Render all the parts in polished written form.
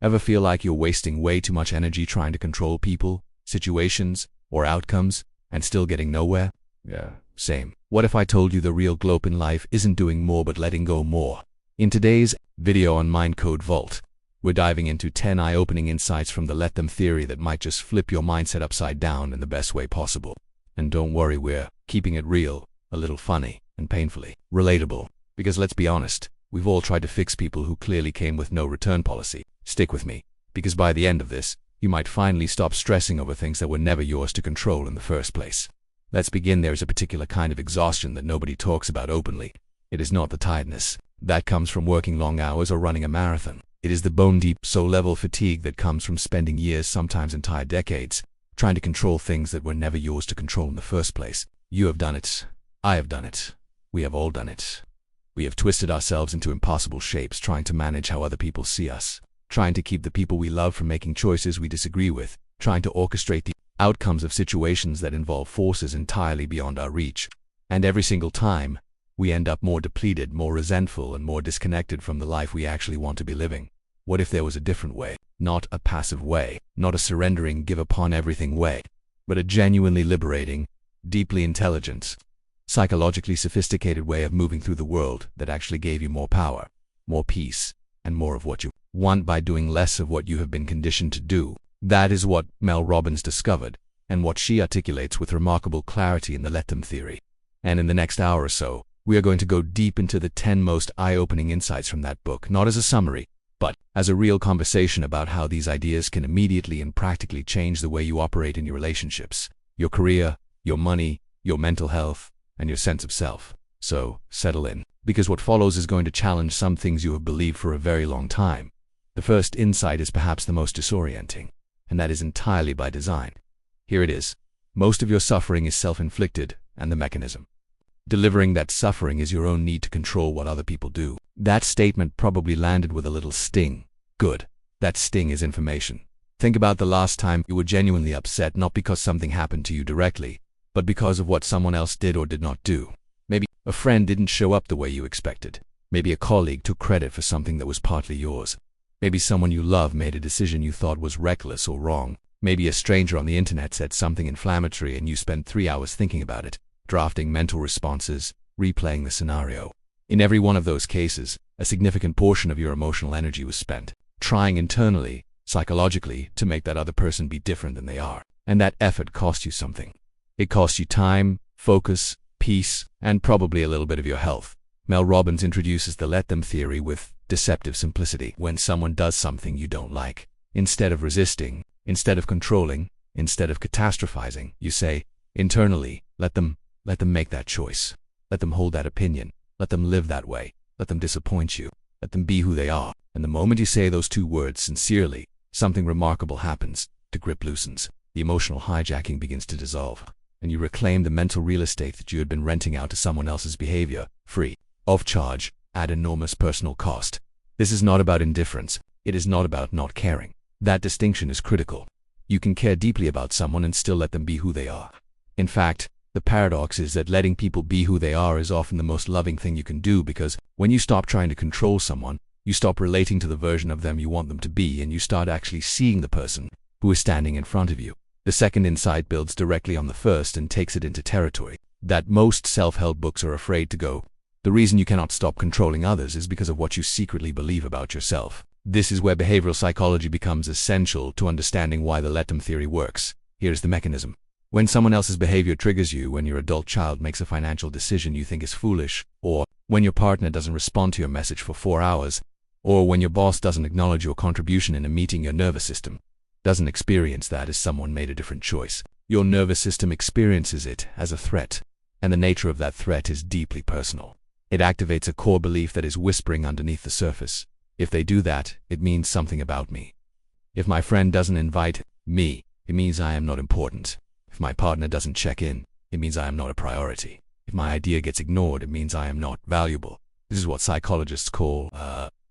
Ever feel like you're wasting way too much energy trying to control people, situations, or outcomes, and still getting nowhere? Yeah, same. What if I told you the real globe in life isn't doing more but letting go more? In today's video on Mind Code Vault, we're diving into 10 eye-opening insights from the Let Them theory that might just flip your mindset upside down in the best way possible. And don't worry, we're keeping it real, a little funny, and painfully relatable. Because let's be honest, we've all tried to fix people who clearly came with no return policy. Stick with me, because by the end of this, you might finally stop stressing over things that were never yours to control in the first place. Let's begin. There is a particular kind of exhaustion that nobody talks about openly. It is not the tiredness that comes from working long hours or running a marathon. It is the bone-deep, soul-level fatigue that comes from spending years, sometimes entire decades, trying to control things that were never yours to control in the first place. You have done it. I have done it. We have all done it. We have twisted ourselves into impossible shapes trying to manage how other people see us, trying to keep the people we love from making choices we disagree with, trying to orchestrate the outcomes of situations that involve forces entirely beyond our reach. And every single time, we end up more depleted, more resentful, and more disconnected from the life we actually want to be living. What if there was a different way? Not a passive way, not a surrendering, give-upon-everything way, but a genuinely liberating, deeply intelligent, psychologically sophisticated way of moving through the world that actually gave you more power, more peace, and more of what you want by doing less of what you have been conditioned to do. That is what Mel Robbins discovered, and what she articulates with remarkable clarity in the Let Them theory. And in the next hour or so, we are going to go deep into the 10 most eye-opening insights from that book, not as a summary, but as a real conversation about how these ideas can immediately and practically change the way you operate in your relationships, your career, your money, your mental health, and your sense of self. So, settle in, because what follows is going to challenge some things you have believed for a very long time. The first insight is perhaps the most disorienting, and that is entirely by design. Here it is. Most of your suffering is self-inflicted, and the mechanism delivering that suffering is your own need to control what other people do. That statement probably landed with a little sting. Good. That sting is information. Think about the last time you were genuinely upset, not because something happened to you directly, but because of what someone else did or did not do. Maybe a friend didn't show up the way you expected. Maybe a colleague took credit for something that was partly yours. Maybe someone you love made a decision you thought was reckless or wrong. Maybe a stranger on the internet said something inflammatory and you spent 3 hours thinking about it, drafting mental responses, replaying the scenario. In every one of those cases, a significant portion of your emotional energy was spent trying internally, psychologically, to make that other person be different than they are. And that effort cost you something. It cost you time, focus, peace, and probably a little bit of your health. Mel Robbins introduces the Let Them theory with deceptive simplicity. When someone does something you don't like, instead of resisting, instead of controlling, instead of catastrophizing, you say, internally, let them make that choice. Let them hold that opinion. Let them live that way. Let them disappoint you. Let them be who they are. And the moment you say those two words sincerely, something remarkable happens. The grip loosens. The emotional hijacking begins to dissolve. And you reclaim the mental real estate that you had been renting out to someone else's behavior, free of charge, at enormous personal cost. This is not about indifference. It is not about not caring. That distinction is critical. You can care deeply about someone and still let them be who they are. In fact, the paradox is that letting people be who they are is often the most loving thing you can do, because when you stop trying to control someone, you stop relating to the version of them you want them to be, and you start actually seeing the person who is standing in front of you. The second insight builds directly on the first and takes it into territory that most self-help books are afraid to go. The reason you cannot stop controlling others is because of what you secretly believe about yourself. This is where behavioral psychology becomes essential to understanding why the Let Them theory works. Here's the mechanism. When someone else's behavior triggers you, when your adult child makes a financial decision you think is foolish, or when your partner doesn't respond to your message for 4 hours, or when your boss doesn't acknowledge your contribution in a meeting, your nervous system doesn't experience that as someone made a different choice. Your nervous system experiences it as a threat, and the nature of that threat is deeply personal. It activates a core belief that is whispering underneath the surface. If they do that, it means something about me. If my friend doesn't invite me, it means I am not important. If my partner doesn't check in, it means I am not a priority. If my idea gets ignored, it means I am not valuable. This is what psychologists call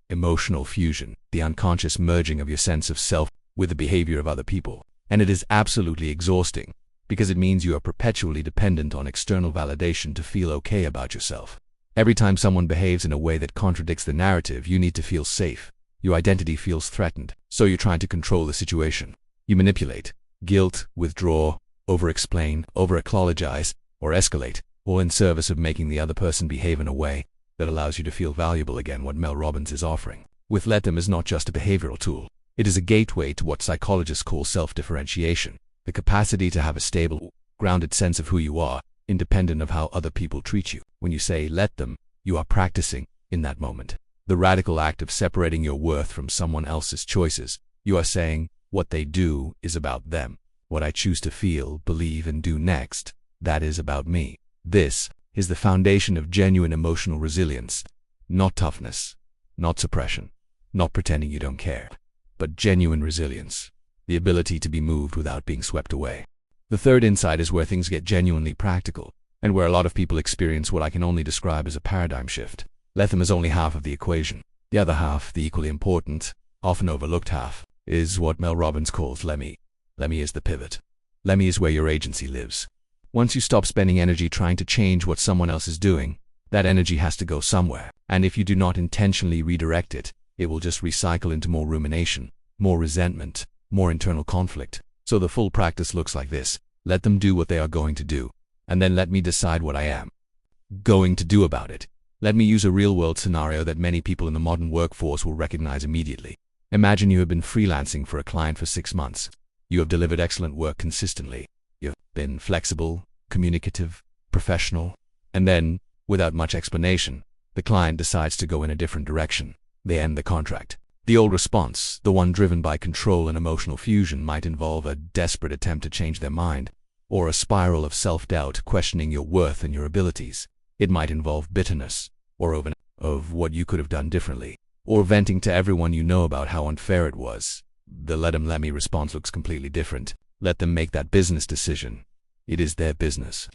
emotional fusion, the unconscious merging of your sense of self with the behavior of other people. And it is absolutely exhausting, because it means you are perpetually dependent on external validation to feel okay about yourself. Every time someone behaves in a way that contradicts the narrative, you need to feel safe. Your identity feels threatened, so you're trying to control the situation. You manipulate, guilt, withdraw, over-explain, over-ecologize, or escalate, all in service of making the other person behave in a way that allows you to feel valuable again. What Mel Robbins is offering with Let Them is not just a behavioral tool. It is a gateway to what psychologists call self-differentiation, the capacity to have a stable, grounded sense of who you are, independent of how other people treat you. When you say let them, you are practicing, in that moment, the radical act of separating your worth from someone else's choices. You are saying, what they do is about them. What I choose to feel, believe, and do next, that is about me. This is the foundation of genuine emotional resilience, not toughness, not suppression, not pretending you don't care, but genuine resilience, the ability to be moved without being swept away. The third insight is where things get genuinely practical, and where a lot of people experience what I can only describe as a paradigm shift. Let them is only half of the equation. The other half, the equally important, often overlooked half, is what Mel Robbins calls let me. Let me is the pivot. Let me is where your agency lives. Once you stop spending energy trying to change what someone else is doing, that energy has to go somewhere. And if you do not intentionally redirect it, it will just recycle into more rumination, more resentment, more internal conflict. So the full practice looks like this. Let them do what they are going to do, and then let me decide what I am going to do about it. Let me use a real-world scenario that many people in the modern workforce will recognize immediately. Imagine you have been freelancing for a client for 6 months. You have delivered excellent work consistently. You've been flexible, communicative, professional, and then, without much explanation, the client decides to go in a different direction. They end the contract. The old response, the one driven by control and emotional fusion, might involve a desperate attempt to change their mind, or a spiral of self-doubt questioning your worth and your abilities. It might involve bitterness, or of what you could have done differently, or venting to everyone you know about how unfair it was. The let them let me response looks completely different. Let them make that business decision. It is their business.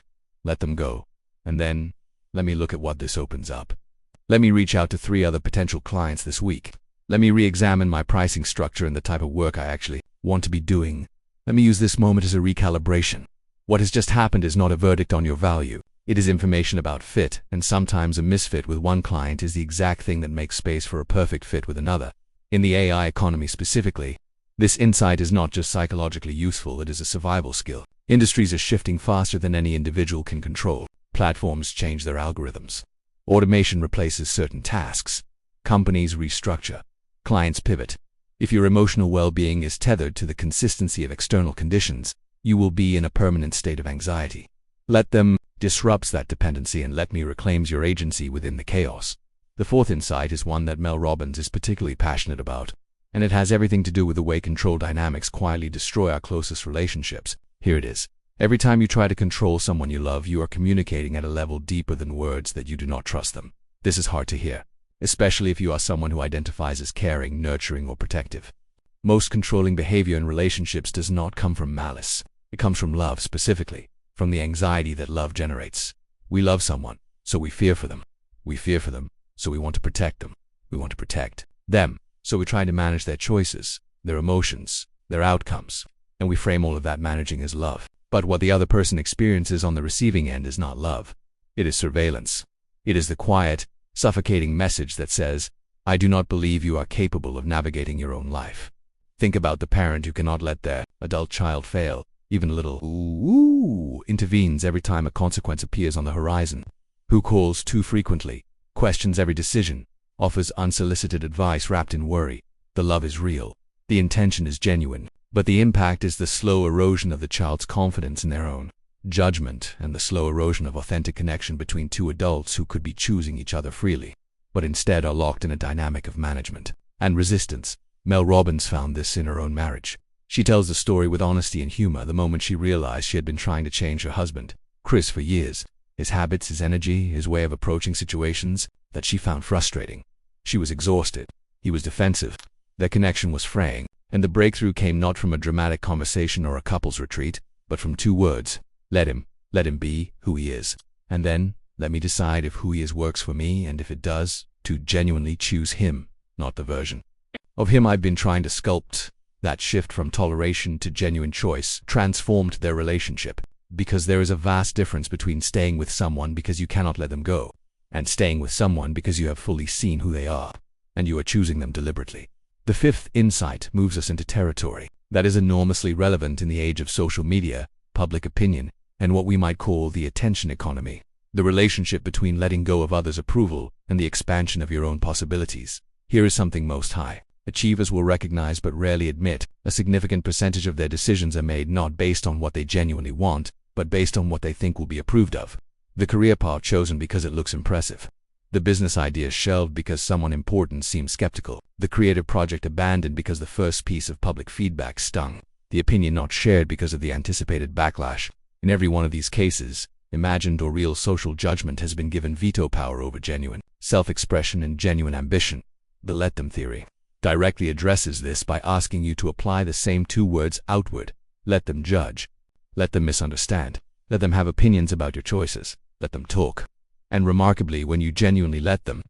Let them go. And then, let me look at what this opens up. Let me reach out to 3 other potential clients this week. Let me re-examine my pricing structure and the type of work I actually want to be doing. Let me use this moment as a recalibration. What has just happened is not a verdict on your value. It is information about fit, and sometimes a misfit with one client is the exact thing that makes space for a perfect fit with another. In the AI economy specifically, this insight is not just psychologically useful, it is a survival skill. Industries are shifting faster than any individual can control. Platforms change their algorithms. Automation replaces certain tasks. Companies restructure. Clients pivot. If your emotional well-being is tethered to the consistency of external conditions, you will be in a permanent state of anxiety. Let them disrupts that dependency, and let me reclaims your agency within the chaos. The fourth insight is one that Mel Robbins is particularly passionate about, and it has everything to do with the way control dynamics quietly destroy our closest relationships. Here it is. Every time you try to control someone you love, you are communicating at a level deeper than words that you do not trust them. This is hard to hear, especially if you are someone who identifies as caring, nurturing, or protective. Most controlling behavior in relationships does not come from malice. It comes from love, specifically from the anxiety that love generates. We love someone, so we fear for them. We fear for them, so we want to protect them. We want to protect them, so we try to manage their choices, their emotions, their outcomes, and we frame all of that managing as love. But what the other person experiences on the receiving end is not love. It is surveillance. It is the quiet, suffocating message that says, I do not believe you are capable of navigating your own life. Think about the parent who cannot let their adult child fail. Even a little ooh intervenes every time a consequence appears on the horizon. Who calls too frequently, questions every decision, offers unsolicited advice wrapped in worry. The love is real. The intention is genuine. But the impact is the slow erosion of the child's confidence in their own judgment, and the slow erosion of authentic connection between 2 adults who could be choosing each other freely, but instead are locked in a dynamic of management and resistance. Mel Robbins found this in her own marriage. She tells the story with honesty and humor the moment she realized she had been trying to change her husband, Chris, for years. His habits, his energy, his way of approaching situations that she found frustrating. She was exhausted. He was defensive. Their connection was fraying, and the breakthrough came not from a dramatic conversation or a couple's retreat, but from 2 words. Let him be who he is. And then, let me decide if who he is works for me, and if it does, to genuinely choose him, not the version of him I've been trying to sculpt. That shift from toleration to genuine choice transformed their relationship, because there is a vast difference between staying with someone because you cannot let them go, and staying with someone because you have fully seen who they are, and you are choosing them deliberately. The fifth insight moves us into territory that is enormously relevant in the age of social media, public opinion, and what we might call the attention economy. The relationship between letting go of others' approval and the expansion of your own possibilities. Here is something most high achievers will recognize but rarely admit. A significant percentage of their decisions are made not based on what they genuinely want, but based on what they think will be approved of. The career path chosen because it looks impressive. The business idea shelved because someone important seems skeptical. The creative project abandoned because the first piece of public feedback stung. The opinion not shared because of the anticipated backlash. In every one of these cases, imagined or real social judgment has been given veto power over genuine self-expression and genuine ambition. The let them theory directly addresses this by asking you to apply the same two words outward. Let them judge. Let them misunderstand. Let them have opinions about your choices. Let them talk. And remarkably, when you genuinely let them,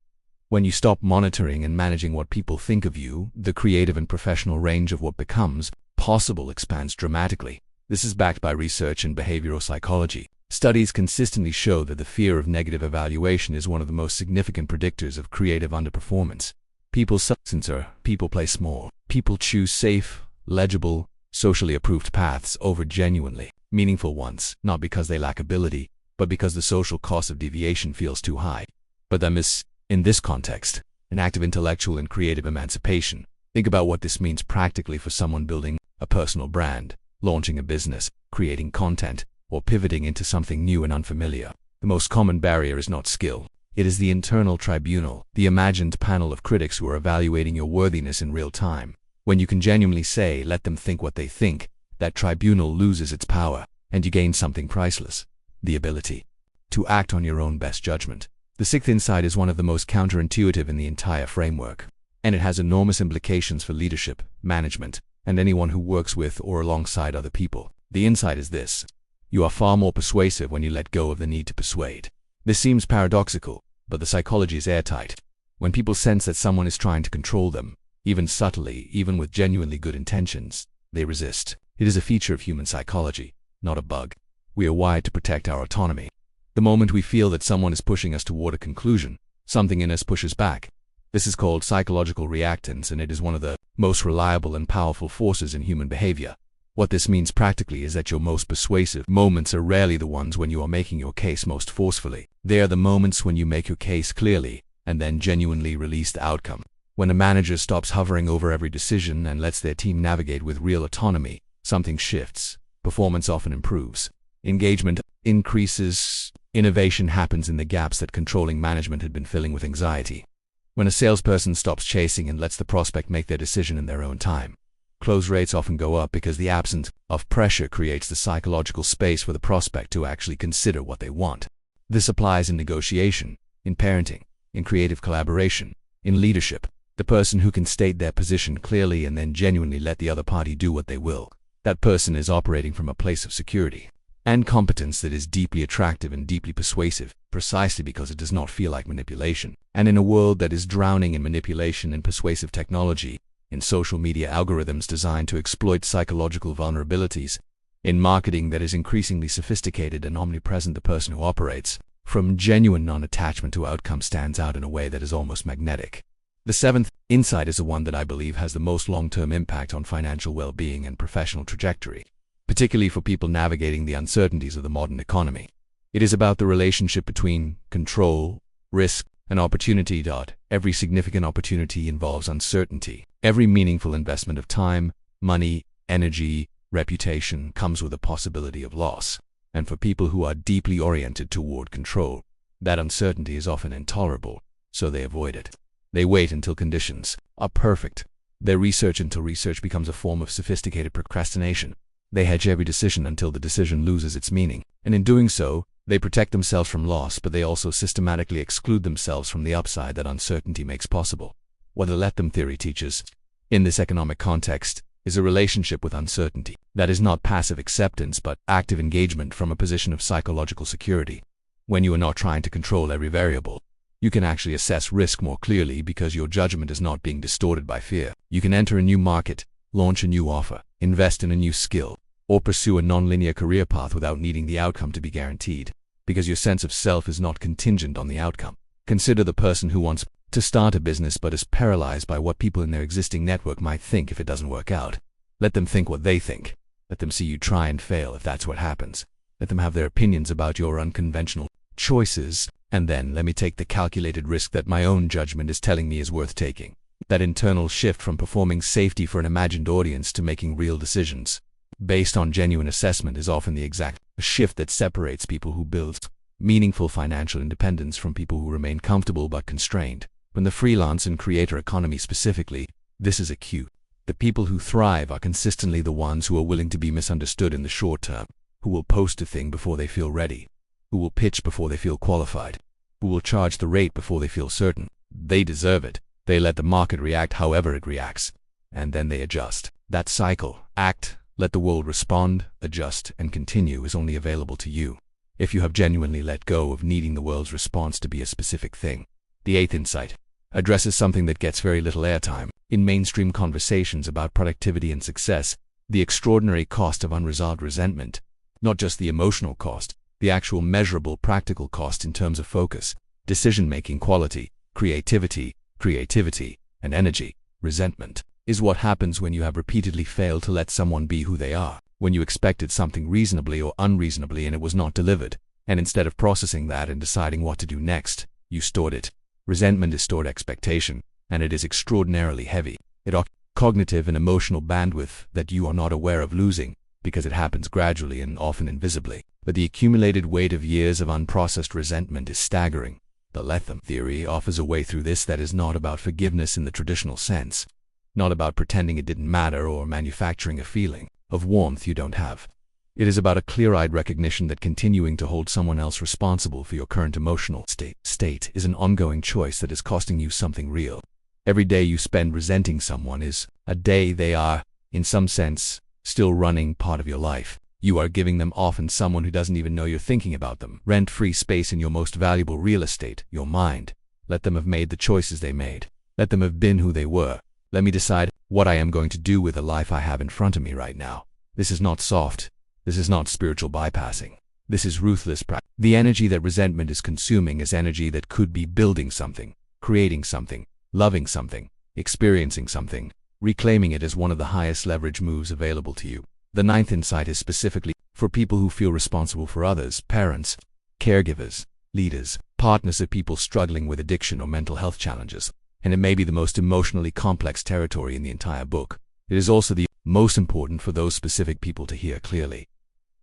when you stop monitoring and managing what people think of you, the creative and professional range of what becomes possible expands dramatically. This is backed by research in behavioral psychology. Studies consistently show that the fear of negative evaluation is one of the most significant predictors of creative underperformance. People censor, people play small, people choose safe, legible, socially approved paths over genuinely meaningful ones, not because they lack ability, but because the social cost of deviation feels too high. But that is, in this context, an act of intellectual and creative emancipation. Think about what this means practically for someone building a personal brand, launching a business, creating content, or pivoting into something new and unfamiliar. The most common barrier is not skill. It is the internal tribunal, the imagined panel of critics who are evaluating your worthiness in real time. When you can genuinely say, let them think what they think, that tribunal loses its power, and you gain something priceless: the ability to act on your own best judgment. The sixth insight is one of the most counterintuitive in the entire framework, and it has enormous implications for leadership, management, and anyone who works with or alongside other people. The insight is this: you are far more persuasive when you let go of the need to persuade. This seems paradoxical, but the psychology is airtight. When people sense that someone is trying to control them, even subtly, even with genuinely good intentions, they resist. It is a feature of human psychology, not a bug. We are wired to protect our autonomy. The moment we feel that someone is pushing us toward a conclusion, something in us pushes back. This is called psychological reactance, and it is one of the most reliable and powerful forces in human behavior. What this means practically is that your most persuasive moments are rarely the ones when you are making your case most forcefully. They are the moments when you make your case clearly and then genuinely release the outcome. When a manager stops hovering over every decision and lets their team navigate with real autonomy, something shifts. Performance often improves. Engagement increases. Innovation happens in the gaps that controlling management had been filling with anxiety. When a salesperson stops chasing and lets the prospect make their decision in their own time, close rates often go up because the absence of pressure creates the psychological space for the prospect to actually consider what they want. This applies in negotiation, in parenting, in creative collaboration, in leadership. The person who can state their position clearly and then genuinely let the other party do what they will, that person is operating from a place of security and competence that is deeply attractive and deeply persuasive, precisely because it does not feel like manipulation. And in a world that is drowning in manipulation and persuasive technology, in social media algorithms designed to exploit psychological vulnerabilities, in marketing that is increasingly sophisticated and omnipresent, the person who operates from genuine non-attachment to outcome stands out in a way that is almost magnetic. The seventh insight is the one that I believe has the most long-term impact on financial well-being and professional trajectory, particularly for people navigating the uncertainties of the modern economy. It is about the relationship between control, risk, and opportunity. Every significant opportunity involves uncertainty. Every meaningful investment of time, money, energy, reputation comes with a possibility of loss. And for people who are deeply oriented toward control, that uncertainty is often intolerable, so they avoid it. They wait until conditions are perfect. They research until research becomes a form of sophisticated procrastination. They hedge every decision until the decision loses its meaning. And in doing so, they protect themselves from loss, but they also systematically exclude themselves from the upside that uncertainty makes possible. What the let them theory teaches, in this economic context, is a relationship with uncertainty that is not passive acceptance but active engagement from a position of psychological security. When you are not trying to control every variable, you can actually assess risk more clearly because your judgment is not being distorted by fear. You can enter a new market, launch a new offer, invest in a new skill, or pursue a non-linear career path without needing the outcome to be guaranteed, because your sense of self is not contingent on the outcome. Consider the person who once to start a business but is paralyzed by what people in their existing network might think if it doesn't work out. Let them think what they think. Let them see you try and fail if that's what happens. Let them have their opinions about your unconventional choices, and then let me take the calculated risk that my own judgment is telling me is worth taking. That internal shift from performing safety for an imagined audience to making real decisions based on genuine assessment is often the exact shift that separates people who build meaningful financial independence from people who remain comfortable but constrained. From the freelance and creator economy specifically, this is acute. The people who thrive are consistently the ones who are willing to be misunderstood in the short term, who will post a thing before they feel ready, who will pitch before they feel qualified, who will charge the rate before they feel certain they deserve it. They let the market react however it reacts, and then they adjust. That cycle, act, let the world respond, adjust, and continue, is only available to you if you have genuinely let go of needing the world's response to be a specific thing. The eighth insight addresses something that gets very little airtime in mainstream conversations about productivity and success: the extraordinary cost of unresolved resentment. Not just the emotional cost, the actual measurable practical cost in terms of focus, decision-making quality, creativity, and energy. Resentment is what happens when you have repeatedly failed to let someone be who they are, when you expected something reasonably or unreasonably and it was not delivered, and instead of processing that and deciding what to do next, you stored it. Resentment is stored expectation, and it is extraordinarily heavy. It occupies cognitive and emotional bandwidth that you are not aware of losing, because it happens gradually and often invisibly. But the accumulated weight of years of unprocessed resentment is staggering. The let them theory offers a way through this that is not about forgiveness in the traditional sense, not about pretending it didn't matter or manufacturing a feeling of warmth you don't have. It is about a clear-eyed recognition that continuing to hold someone else responsible for your current emotional state is an ongoing choice that is costing you something real. Every day you spend resenting someone is a day they are, in some sense, still running part of your life. You are giving them, often someone who doesn't even know you're thinking about them, rent-free space in your most valuable real estate, your mind. Let them have made the choices they made. Let them have been who they were. Let me decide what I am going to do with the life I have in front of me right now. This is not soft. This is not spiritual bypassing. This is ruthless practice. The energy that resentment is consuming is energy that could be building something, creating something, loving something, experiencing something. Reclaiming it is one of the highest leverage moves available to you. The ninth insight is specifically for people who feel responsible for others: parents, caregivers, leaders, partners of people struggling with addiction or mental health challenges. And it may be the most emotionally complex territory in the entire book. It is also the most important for those specific people to hear clearly.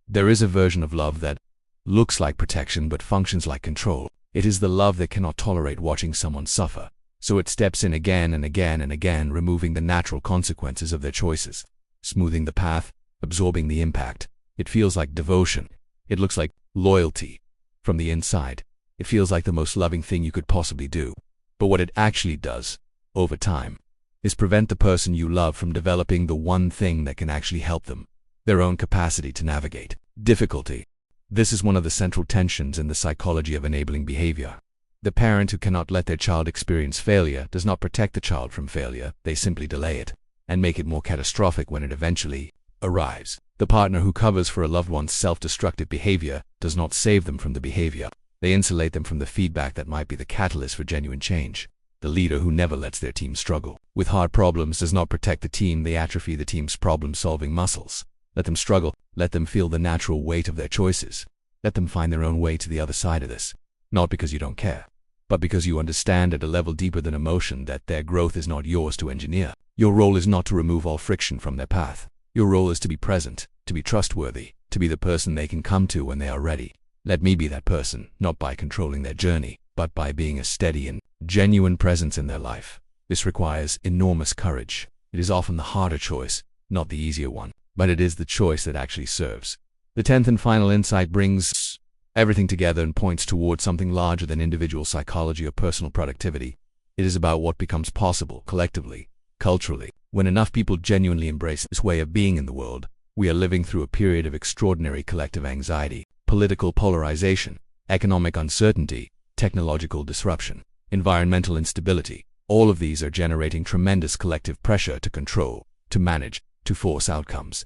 There is a version of love that looks like protection but functions like control. It is the love that cannot tolerate watching someone suffer, so it steps in again and again and again, removing the natural consequences of their choices, smoothing the path, absorbing the impact. It feels like devotion. It looks like loyalty. From the inside, it feels like the most loving thing you could possibly do. But what it actually does, over time, is prevent the person you love from developing the one thing that can actually help them: their own capacity to navigate difficulty. This is one of the central tensions in the psychology of enabling behavior. The parent who cannot let their child experience failure does not protect the child from failure. They simply delay it and make it more catastrophic when it eventually arrives. The partner who covers for a loved one's self-destructive behavior does not save them from the behavior. They insulate them from the feedback that might be the catalyst for genuine change. The leader who never lets their team struggle with hard problems does not protect the team. They atrophy the team's problem-solving muscles. Let them struggle. Let them feel the natural weight of their choices. Let them find their own way to the other side of this. Not because you don't care, but because you understand at a level deeper than emotion that their growth is not yours to engineer. Your role is not to remove all friction from their path. Your role is to be present, to be trustworthy, to be the person they can come to when they are ready. Let me be that person, not by controlling their journey, but by being a steady and genuine presence in their life. This requires enormous courage. It is often the harder choice, not the easier one, but it is the choice that actually serves. The 10th and final insight brings everything together and points towards something larger than individual psychology or personal productivity. It is about what becomes possible collectively, culturally. When enough people genuinely embrace this way of being in the world, we are living through a period of extraordinary collective anxiety, political polarization, economic uncertainty, technological disruption, environmental instability. All of these are generating tremendous collective pressure to control, to manage, to force outcomes.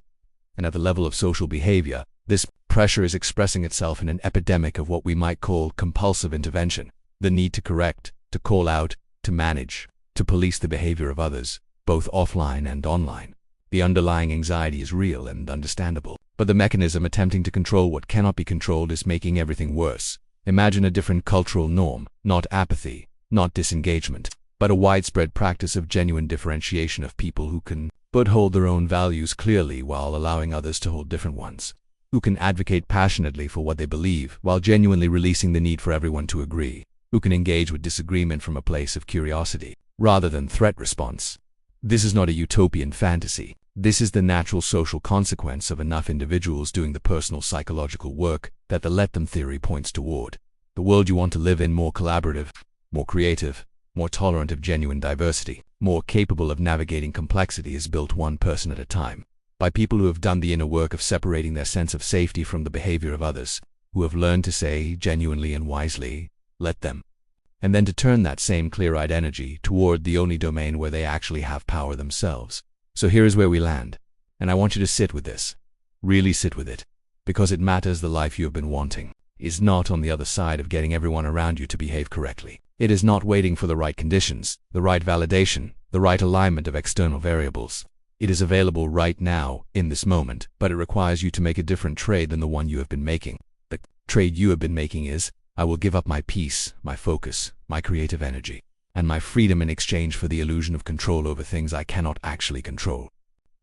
And at the level of social behavior, this pressure is expressing itself in an epidemic of what we might call compulsive intervention: the need to correct, to call out, to manage, to police the behavior of others, both offline and online. The underlying anxiety is real and understandable, but the mechanism attempting to control what cannot be controlled is making everything worse. Imagine a different cultural norm, not apathy, not disengagement, but a widespread practice of genuine differentiation of people who can but hold their own values clearly while allowing others to hold different ones, who can advocate passionately for what they believe while genuinely releasing the need for everyone to agree, who can engage with disagreement from a place of curiosity rather than threat response. This is not a utopian fantasy. This is the natural social consequence of enough individuals doing the personal psychological work that the let them theory points toward. The world you want to live in, more collaborative, more creative, more tolerant of genuine diversity, more capable of navigating complexity, is built one person at a time, by people who have done the inner work of separating their sense of safety from the behavior of others, who have learned to say genuinely and wisely, let them, and then to turn that same clear-eyed energy toward the only domain where they actually have power themselves. So here is where we land, and I want you to sit with this. Really sit with it, because it matters. The life you have been wanting is not on the other side of getting everyone around you to behave correctly. It is not waiting for the right conditions, the right validation, the right alignment of external variables. It is available right now, in this moment, but it requires you to make a different trade than the one you have been making. The trade you have been making is, I will give up my peace, my focus, my creative energy, and my freedom in exchange for the illusion of control over things I cannot actually control.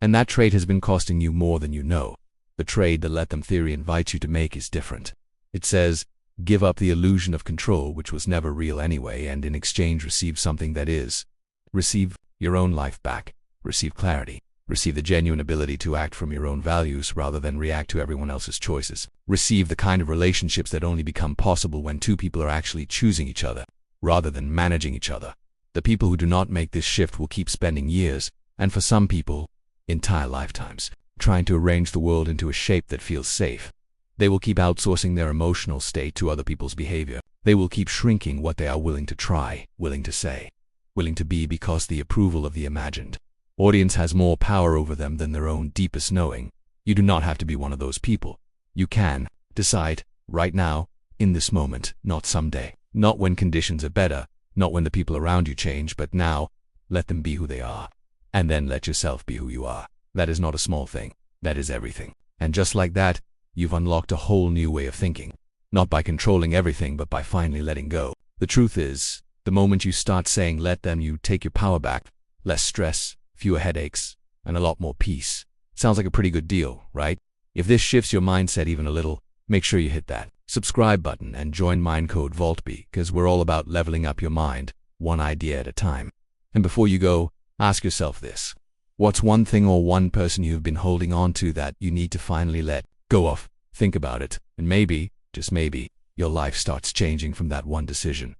And that trade has been costing you more than you know. The trade the let them theory invites you to make is different. It says, give up the illusion of control, which was never real anyway, and in exchange receive something that is. Receive your own life back. Receive clarity. Receive the genuine ability to act from your own values rather than react to everyone else's choices. Receive the kind of relationships that only become possible when two people are actually choosing each other, rather than managing each other. The people who do not make this shift will keep spending years, and for some people, entire lifetimes, trying to arrange the world into a shape that feels safe. They will keep outsourcing their emotional state to other people's behavior. They will keep shrinking what they are willing to try, willing to say, willing to be, because the approval of the imagined audience has more power over them than their own deepest knowing. You do not have to be one of those people. You can decide right now, in this moment, not someday, not when conditions are better, not when the people around you change, but now, let them be who they are. And then let yourself be who you are. That is not a small thing. That is everything. And just like that, you've unlocked a whole new way of thinking. Not by controlling everything, but by finally letting go. The truth is, the moment you start saying let them, you take your power back. Less stress, fewer headaches, and a lot more peace. Sounds like a pretty good deal, right? If this shifts your mindset even a little, make sure you hit that subscribe button and join Mindcode Vault, because we're all about leveling up your mind, one idea at a time. And before you go, ask yourself this. What's one thing or one person you've been holding on to that you need to finally let go of? Think about it, and maybe, just maybe, your life starts changing from that one decision.